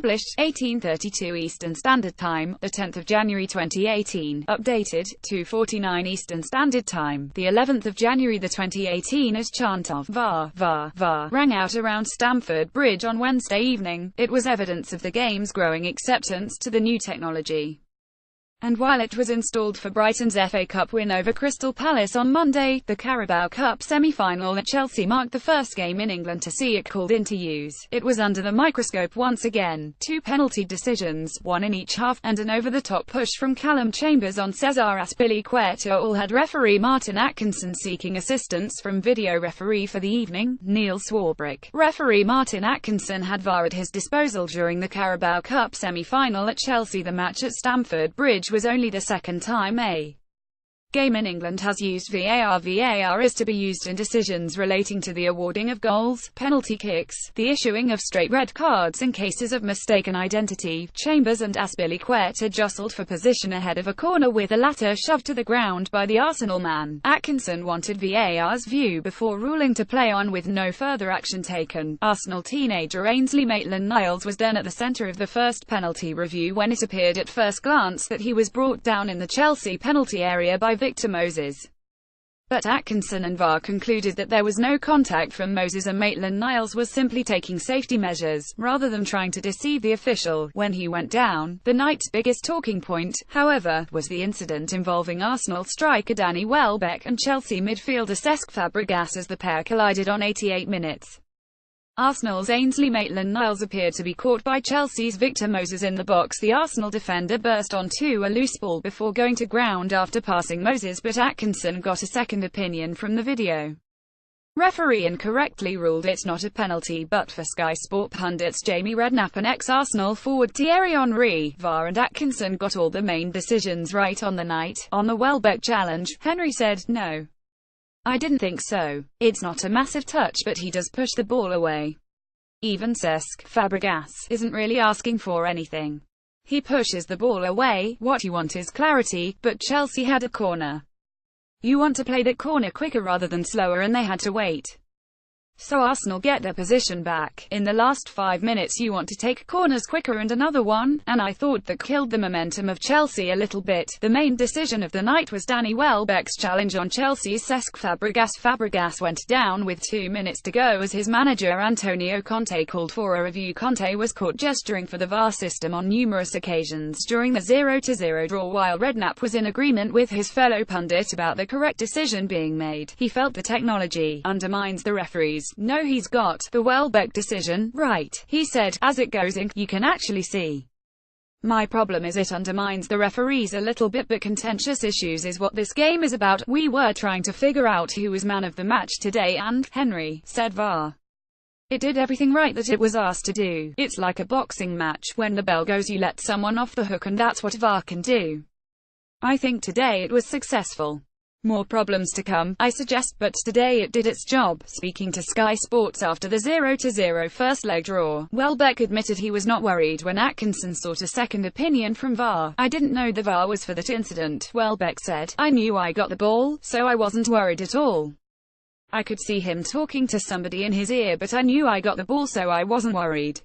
Published, 1832 Eastern Standard Time, the 10th of January 2018. Updated, 2:49 Eastern Standard Time, the 11th of January 2018. As chant of VAR, VAR, VAR rang out around Stamford Bridge on Wednesday evening, it was evidence of the game's growing acceptance to the new technology. And while it was installed for Brighton's FA Cup win over Crystal Palace on Monday, the Carabao Cup semi-final at Chelsea marked the first game in England to see it called into use. It was under the microscope once again. 2 penalty decisions, one in each half, and an over-the-top push from Callum Chambers on Cesar Azpilicueta all had referee Martin Atkinson seeking assistance from video referee for the evening, Neil Swarbrick. Referee Martin Atkinson had VAR at his disposal during the Carabao Cup semi-final at Chelsea. The match at Stamford Bridge was only the second time a game in England has used VAR. VAR is to be used in decisions relating to the awarding of goals, penalty kicks, the issuing of straight red cards and cases of mistaken identity. Chambers and Azpilicueta jostled for position ahead of a corner with the latter shoved to the ground by the Arsenal man. Atkinson wanted VAR's view before ruling to play on with no further action taken. Arsenal teenager Ainsley Maitland-Niles was then at the centre of the first penalty review when it appeared at first glance that he was brought down in the Chelsea penalty area by Victor Moses. But Atkinson and VAR concluded that there was no contact from Moses and Maitland-Niles was simply taking safety measures, rather than trying to deceive the official, when he went down. The night's biggest talking point, however, was the incident involving Arsenal striker Danny Welbeck and Chelsea midfielder Cesc Fabregas as the pair collided on 88 minutes. Arsenal's Ainsley Maitland-Niles appeared to be caught by Chelsea's Victor Moses in the box. The Arsenal defender burst onto a loose ball before going to ground after passing Moses, but Atkinson got a second opinion from the video referee and correctly ruled it not a penalty. But for Sky Sport pundits Jamie Redknapp and ex-Arsenal forward Thierry Henry, VAR and Atkinson got all the main decisions right on the night. On the Welbeck challenge, Henry said, "No, I didn't think so. It's not a massive touch, but he does push the ball away. Even Cesc Fabregas isn't really asking for anything. He pushes the ball away. What you want is clarity, but Chelsea had a corner. You want to play that corner quicker rather than slower, and they had to wait. So Arsenal get their position back. In the last 5 minutes you want to take corners quicker and another one, and I thought that killed the momentum of Chelsea a little bit." The main decision of the night was Danny Welbeck's challenge on Chelsea's Cesc Fabregas. Fabregas went down with 2 minutes to go as his manager Antonio Conte called for a review. Conte was caught gesturing for the VAR system on numerous occasions during the 0-0 draw. While Redknapp was in agreement with his fellow pundit about the correct decision being made, he felt the technology undermines the referees. "No, he's got the Welbeck decision right," he said. "As it goes in, you can actually see. My problem is it undermines the referees a little bit, but contentious issues is what this game is about. We were trying to figure out who was man of the match today and," Henry said, "VAR, it did everything right that it was asked to do. It's like a boxing match. When the bell goes you let someone off the hook, and that's what VAR can do. I think today it was successful. More problems to come, I suggest, but today it did its job." Speaking to Sky Sports after the 0-0 first leg draw, Welbeck admitted he was not worried when Atkinson sought a second opinion from VAR. "I didn't know the VAR was for that incident," Welbeck said. "I knew I got the ball, so I wasn't worried at all. I could see him talking to somebody in his ear, but I knew I got the ball, so I wasn't worried."